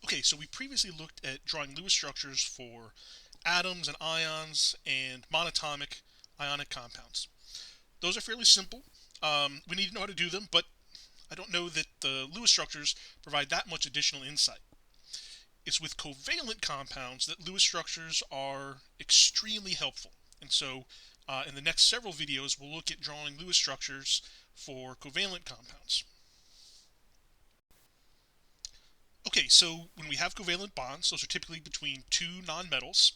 Okay, so we previously looked at drawing Lewis structures for atoms and ions and monatomic ionic compounds. Those are fairly simple. We need to know how to do them, but I don't know that the Lewis structures provide that much additional insight. It's with covalent compounds that Lewis structures are extremely helpful. And so in the next several videos, we'll look at drawing Lewis structures for covalent compounds. Okay, so when we have covalent bonds, those are typically between two nonmetals.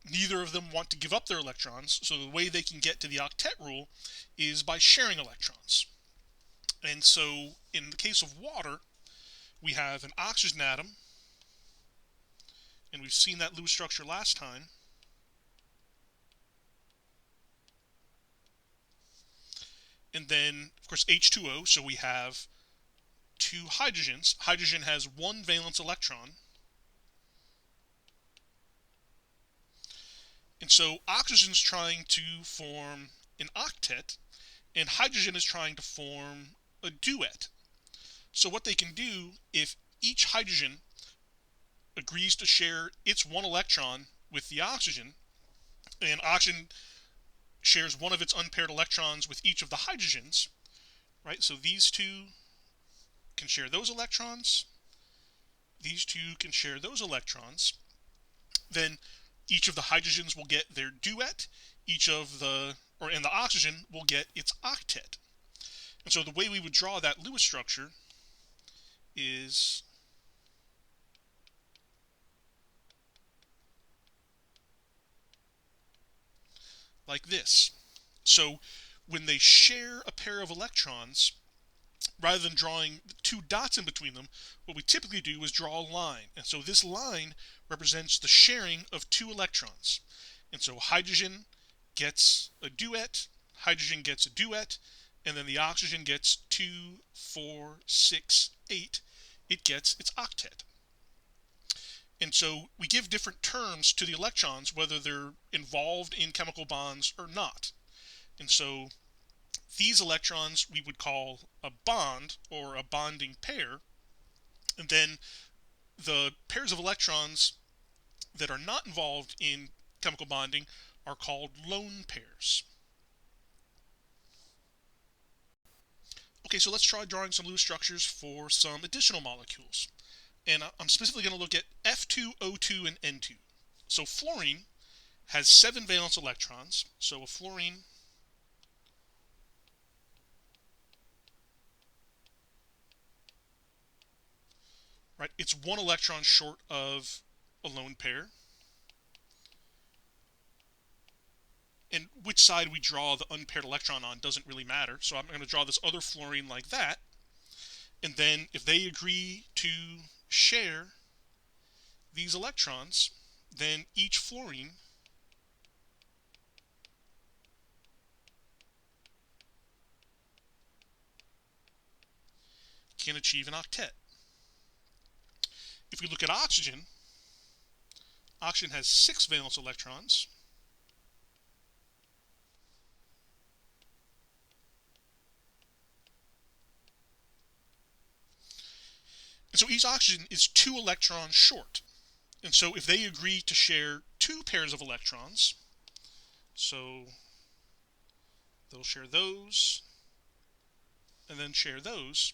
Neither of them want to give up their electrons, so the way they can get to the octet rule is by sharing electrons. And so in the case of water, we have an oxygen atom, and we've seen that Lewis structure last time. And then, of course, H2O, so we have two hydrogens. Hydrogen has one valence electron. And so oxygen's trying to form an octet, and hydrogen is trying to form a duet. So what they can do, if each hydrogen agrees to share its one electron with the oxygen, and oxygen shares one of its unpaired electrons with each of the hydrogens, right? So these two can share those electrons, these two can share those electrons, then each of the hydrogens will get their duet, and the oxygen will get its octet. And so the way we would draw that Lewis structure is like this. So when they share a pair of electrons, rather than drawing two dots in between them, what we typically do is draw a line. And so this line represents the sharing of two electrons. And so hydrogen gets a duet, hydrogen gets a duet, and then the oxygen gets 2, 4, 6, 8. It gets its octet. And so we give different terms to the electrons, whether they're involved in chemical bonds or not. And so these electrons we would call a bond or a bonding pair. And then the pairs of electrons that are not involved in chemical bonding are called lone pairs. Okay, so let's try drawing some Lewis structures for some additional molecules. And I'm specifically going to look at F2O2 and N2. So fluorine has 7 valence electrons. So a fluorine right, it's one electron short of a lone pair. And which side we draw the unpaired electron on doesn't really matter. So I'm going to draw this other fluorine like that. And then if they agree to share these electrons, then each fluorine can achieve an octet. If we look at oxygen, oxygen has 6 valence electrons. And so each oxygen is 2 electrons short. And so if they agree to share 2 pairs of electrons, so they'll share those and then share those.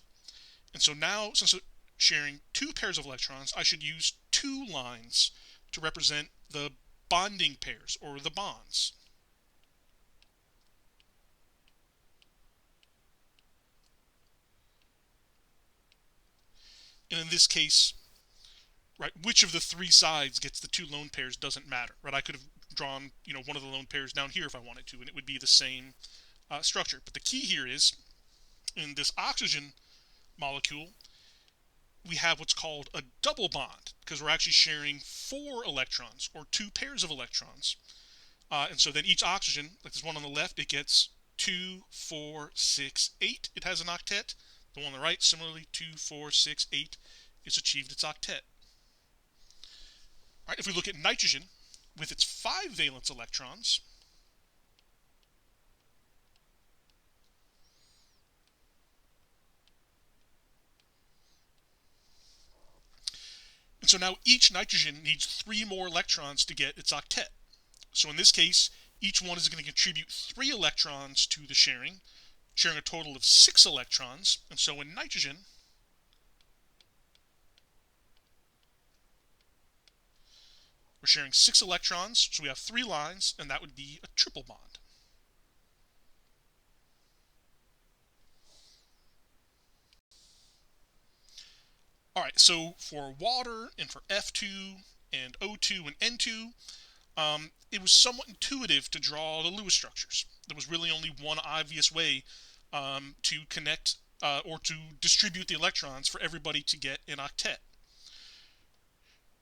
And so now, since they're sharing 2 pairs of electrons, I should use 2 lines to represent the bonding pairs or the bonds. And in this case, right, which of the 3 sides gets the 2 lone pairs doesn't matter, right? I could have drawn, one of the lone pairs down here if I wanted to, and it would be the same structure. But the key here is, in this oxygen molecule, we have what's called a double bond, because we're actually sharing 4 electrons, or 2 pairs of electrons. And so then each oxygen, like this one on the left, it gets 2, 4, 6, 8. It has an octet. The one on the right, similarly, 2, 4, 6, 8. It's achieved its octet. All right, if we look at nitrogen, with its 5 valence electrons, so now each nitrogen needs 3 more electrons to get its octet. So in this case, each one is going to contribute 3 electrons to the sharing a total of 6 electrons. And so in nitrogen, we're sharing 6 electrons, so we have 3 lines, and that would be a triple bond. Alright, so for water and for F2 and O2 and N2, it was somewhat intuitive to draw the Lewis structures. There was really only one obvious way to connect or to distribute the electrons for everybody to get an octet.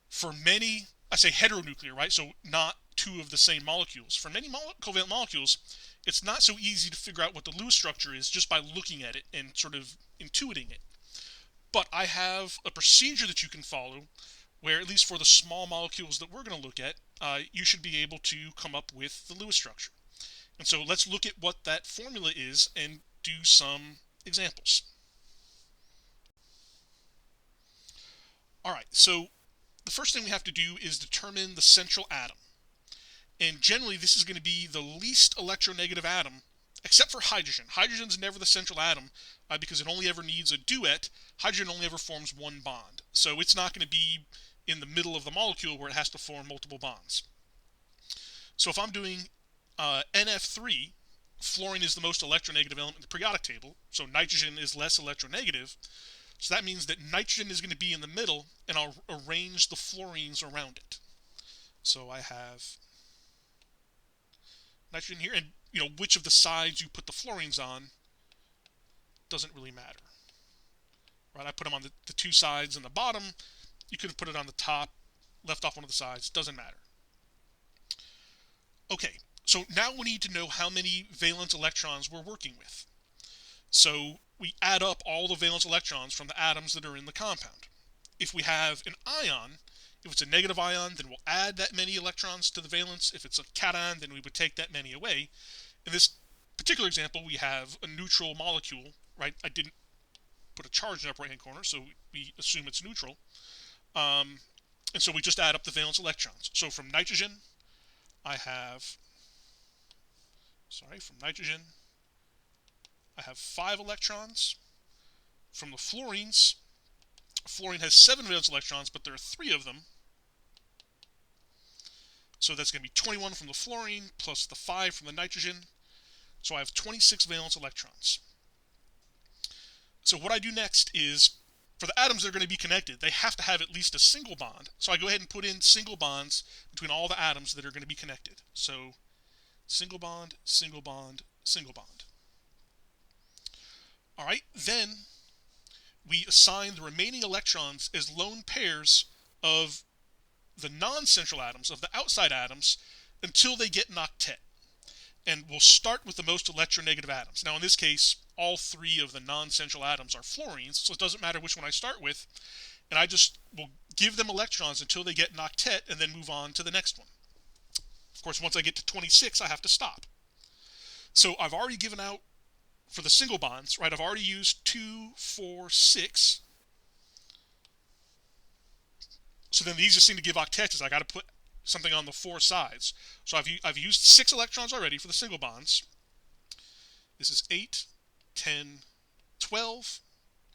For many, I say heteronuclear, right? So not 2 of the same molecules. For many covalent molecules, it's not so easy to figure out what the Lewis structure is just by looking at it and sort of intuiting it. But I have a procedure that you can follow where, at least for the small molecules that we're going to look at, you should be able to come up with the Lewis structure. And so let's look at what that formula is and do some examples. Alright, so the first thing we have to do is determine the central atom. And generally this is going to be the least electronegative atom, except for hydrogen. Hydrogen's never the central atom because it only ever needs a duet. Hydrogen only ever forms 1 bond. So it's not going to be in the middle of the molecule where it has to form multiple bonds. So if I'm doing NF3, fluorine is the most electronegative element in the periodic table, so nitrogen is less electronegative. So that means that nitrogen is going to be in the middle, and I'll arrange the fluorines around it. So I have nitrogen here, and which of the sides you put the fluorines on doesn't really matter. Right? I put them on the 2 sides and the bottom. You could have put it on the top, left off one of the sides, doesn't matter. Okay, so now we need to know how many valence electrons we're working with. So we add up all the valence electrons from the atoms that are in the compound. If we have an ion, if it's a negative ion, then we'll add that many electrons to the valence. If it's a cation, then we would take that many away. In this particular example, we have a neutral molecule, right? I didn't put a charge in the upper right-hand corner, so we assume it's neutral. And so we just add up the valence electrons. So from nitrogen, I have 5 electrons. From the fluorines, fluorine has 7 valence electrons, but there are 3 of them. So that's going to be 21 from the fluorine plus the 5 from the nitrogen. So I have 26 valence electrons. So what I do next is, for the atoms that are going to be connected, they have to have at least a single bond. So I go ahead and put in single bonds between all the atoms that are going to be connected. So single bond, single bond, single bond. Alright, then we assign the remaining electrons as lone pairs of the non-central atoms, of the outside atoms, until they get an octet. And we'll start with the most electronegative atoms. Now in this case, all 3 of the non-central atoms are fluorines, so it doesn't matter which one I start with, and I just will give them electrons until they get an octet and then move on to the next one. Of course, once I get to 26, I have to stop. So I've already given out, for the single bonds, right, I've already used 2, 4, 6. So then the easiest thing to give octets is I got to put something on the 4 sides. So I've used 6 electrons already for the single bonds. This is 8, 10, 12.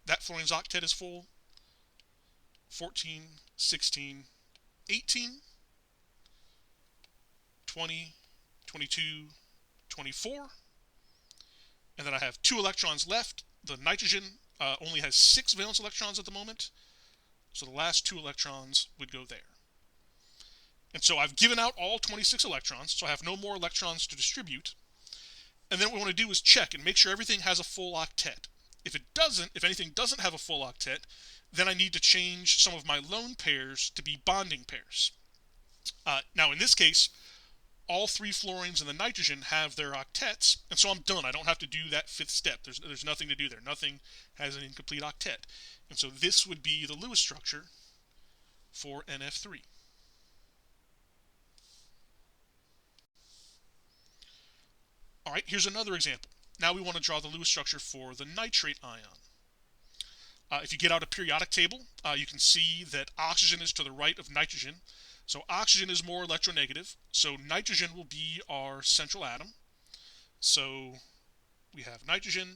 That fluorine's octet is full. 14, 16, 18, 20, 22, 24. And then I have 2 electrons left. The nitrogen only has 6 valence electrons at the moment. So the last 2 electrons would go there. And so I've given out all 26 electrons, so I have no more electrons to distribute. And then what we want to do is check and make sure everything has a full octet. If anything doesn't have a full octet, then I need to change some of my lone pairs to be bonding pairs. Now in this case, all 3 fluorines and the nitrogen have their octets, and so I'm done. I don't have to do that 5th step. There's nothing to do there. Nothing has an incomplete octet. And so this would be the Lewis structure for NF3. Alright, here's another example. Now we want to draw the Lewis structure for the nitrate ion. If you get out a periodic table, you can see that oxygen is to the right of nitrogen. So oxygen is more electronegative. So nitrogen will be our central atom. So we have nitrogen.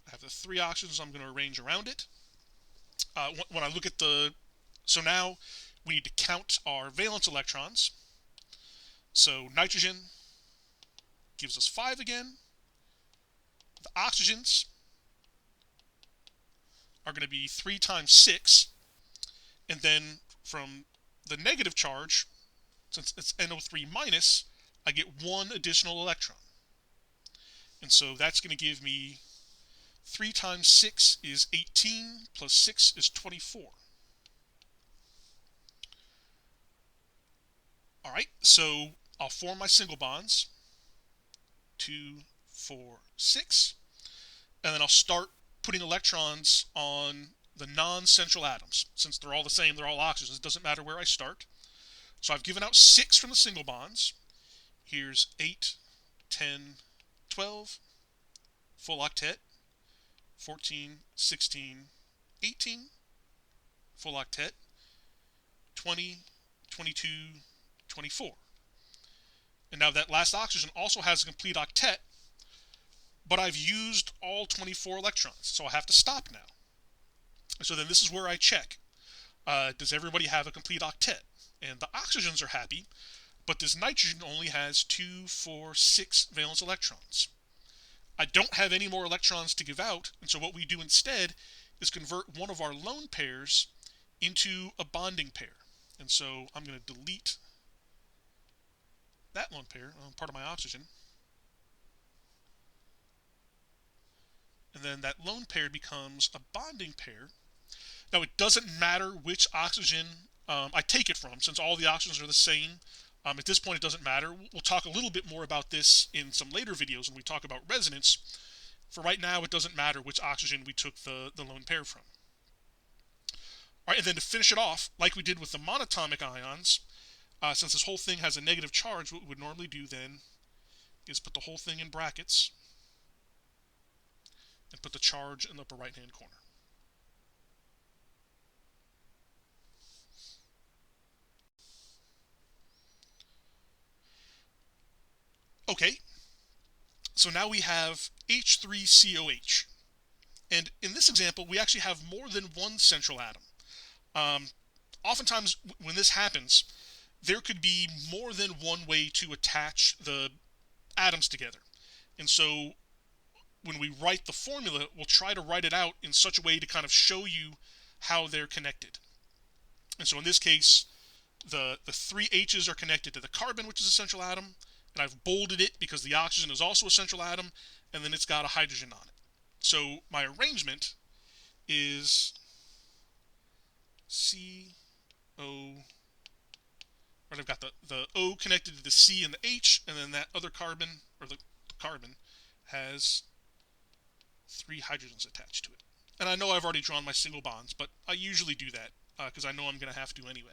I have the 3 oxygens I'm going to arrange around it. When I look at so now we need to count our valence electrons. So nitrogen gives us 5 again. The oxygens are going to be 3 times 6. And then from the negative charge, since it's NO3 minus, I get 1 additional electron. And so that's going to give me 3 times 6 is 18, plus 6 is 24. Alright, so I'll form my single bonds. 2, 4, 6. And then I'll start putting electrons on the non-central atoms. Since they're all the same, they're all oxygens, it doesn't matter where I start. So I've given out 6 from the single bonds. Here's 8, 10, 12, full octet, 14, 16, 18, full octet, 20, 22, 24. And now that last oxygen also has a complete octet, but I've used all 24 electrons, so I have to stop now. So then this is where I check. Does everybody have a complete octet? And the oxygens are happy, but this nitrogen only has 2, 4, 6 valence electrons. I don't have any more electrons to give out, and so what we do instead is convert one of our lone pairs into a bonding pair. And so I'm going to delete that lone pair, part of my oxygen. And then that lone pair becomes a bonding pair. Now it doesn't matter which oxygen I take it from, since all the oxygens are the same. At this point it doesn't matter. We'll talk a little bit more about this in some later videos when we talk about resonance. For right now it doesn't matter which oxygen we took the lone pair from. Alright, and then to finish it off, like we did with the monatomic ions, since this whole thing has a negative charge, what we would normally do then is put the whole thing in brackets and put the charge in the upper right hand corner. Okay, so now we have H3COH. And in this example, we actually have more than one central atom. Oftentimes, when this happens, there could be more than one way to attach the atoms together. And so when we write the formula, we'll try to write it out in such a way to kind of show you how they're connected. And so in this case, the 3 H's are connected to the carbon, which is a central atom, and I've bolded it because the oxygen is also a central atom, and then it's got a hydrogen on it. So my arrangement is CO, right, I've got the O connected to the C and the H, and then that other carbon, or the carbon, has 3 hydrogens attached to it. And I know I've already drawn my single bonds, but I usually do that because I know I'm going to have to anyway.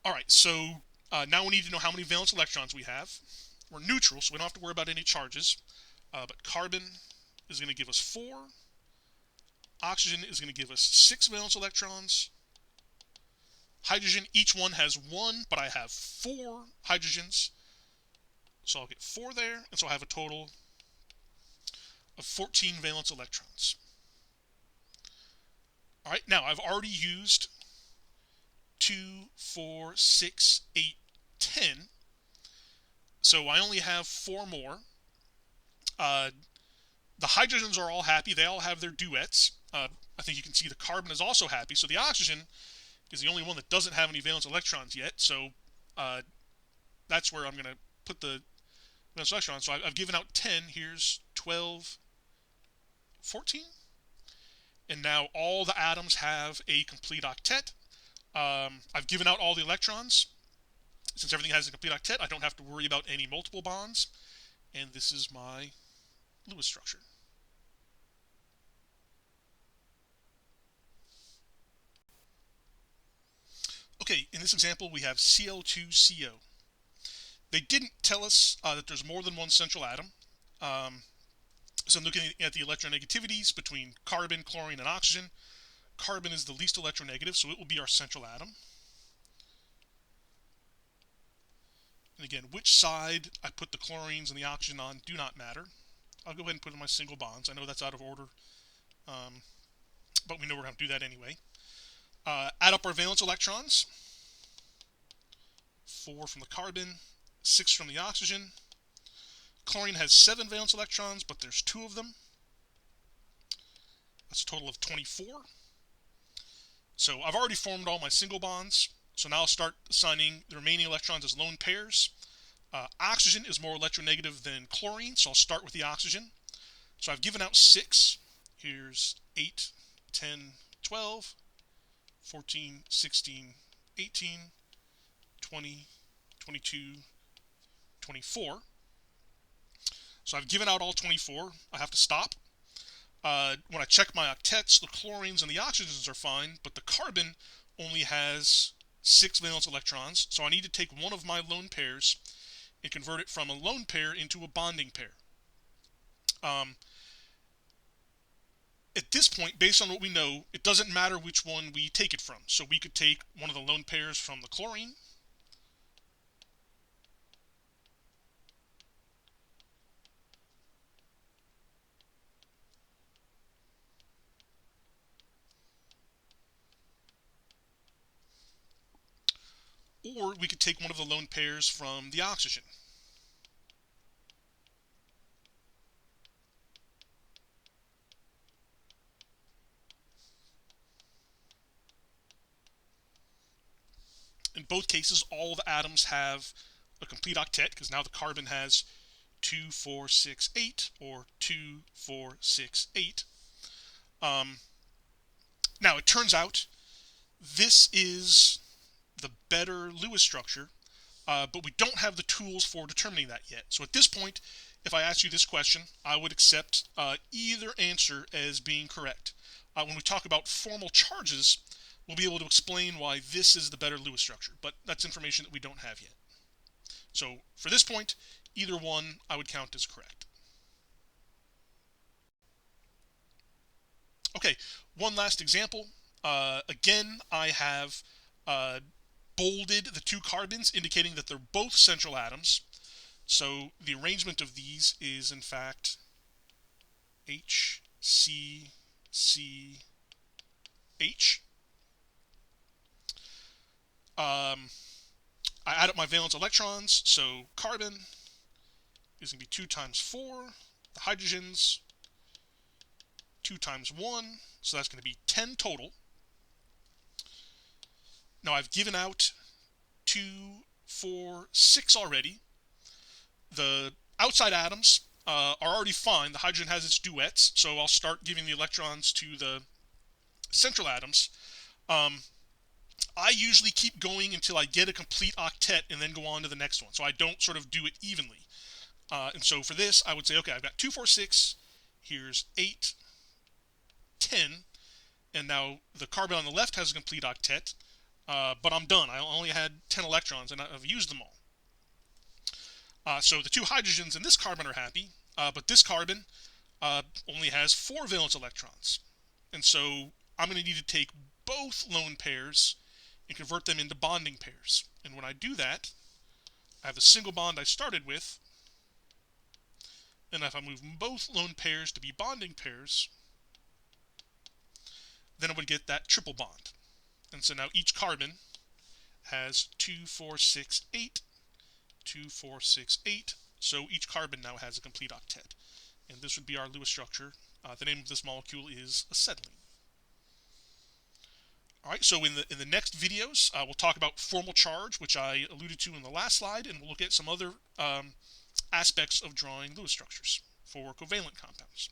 Alright, so now we need to know how many valence electrons we have. We're neutral, so we don't have to worry about any charges. But carbon is going to give us 4. Oxygen is going to give us 6 valence electrons. Hydrogen, each one has 1, but I have 4 hydrogens. So I'll get 4 there, and so I have a total of 14 valence electrons. Alright, now I've already used 2, 4, 6, 8, 10. So I only have 4 more. The hydrogens are all happy. They all have their duets. I think you can see the carbon is also happy. So the oxygen is the only one that doesn't have any valence electrons yet. So that's where I'm going to put the valence electrons. So I've given out 10. Here's 12, 14. And now all the atoms have a complete octet. I've given out all the electrons. Since everything has a complete octet, I don't have to worry about any multiple bonds. And this is my Lewis structure. Okay, in this example we have Cl2CO. They didn't tell us that there's more than one central atom. So I'm looking at the electronegativities between carbon, chlorine, and oxygen. Carbon is the least electronegative, so it will be our central atom. And again, which side I put the chlorines and the oxygen on do not matter. I'll go ahead and put in my single bonds. I know that's out of order, but we know we're going to do that anyway. Add up our valence electrons. 4 from the carbon, 6 from the oxygen. Chlorine has 7 valence electrons, but there's 2 of them. That's a total of 24. So I've already formed all my single bonds. So now I'll start assigning the remaining electrons as lone pairs. Oxygen is more electronegative than chlorine, so I'll start with the oxygen. So I've given out 6. Here's 8, 10, 12, 14, 16, 18, 20, 22, 24. So I've given out all 24. I have to stop. When I check my octets, the chlorines and the oxygens are fine, but the carbon only has 6 valence electrons, so I need to take one of my lone pairs and convert it from a lone pair into a bonding pair. At this point, based on what we know, it doesn't matter which one we take it from. So we could take one of the lone pairs from the chlorine, or we could take one of the lone pairs from the oxygen. In both cases, all the atoms have a complete octet, because now the carbon has 2, 4, 6, 8, or 2, 4, 6, 8. Now, it turns out this is the better Lewis structure, but we don't have the tools for determining that yet. So at this point, if I ask you this question, I would accept either answer as being correct. When we talk about formal charges, we'll be able to explain why this is the better Lewis structure, but that's information that we don't have yet. So for this point, either one I would count as correct. Okay, one last example. Again, I have bolded the 2 carbons, indicating that they're both central atoms. So the arrangement of these is, in fact, H, C, C, H. I add up my valence electrons, so carbon is going to be 2 times 4. The hydrogens, 2 times 1, so that's going to be 10 total. Now I've given out 2, 4, 6 already. The outside atoms are already fine. The hydrogen has its duets, so I'll start giving the electrons to the central atoms. I usually keep going until I get a complete octet and then go on to the next one, so I don't sort of do it evenly. And so for this, I would say, okay, I've got 2, 4, 6. Here's 8, 10, and now the carbon on the left has a complete octet, but I'm done. I only had 10 electrons, and I've used them all. So the 2 hydrogens in this carbon are happy, but this carbon only has 4 valence electrons. And so I'm going to need to take both lone pairs and convert them into bonding pairs. And when I do that, I have the single bond I started with, and if I move both lone pairs to be bonding pairs, then I would get that triple bond. And so now each carbon has 2, 4, 6, 8, 2, 4, 6, 8. So each carbon now has a complete octet. And this would be our Lewis structure. The name of this molecule is acetylene. Alright, so in the next videos, we'll talk about formal charge, which I alluded to in the last slide, and we'll look at some other aspects of drawing Lewis structures for covalent compounds.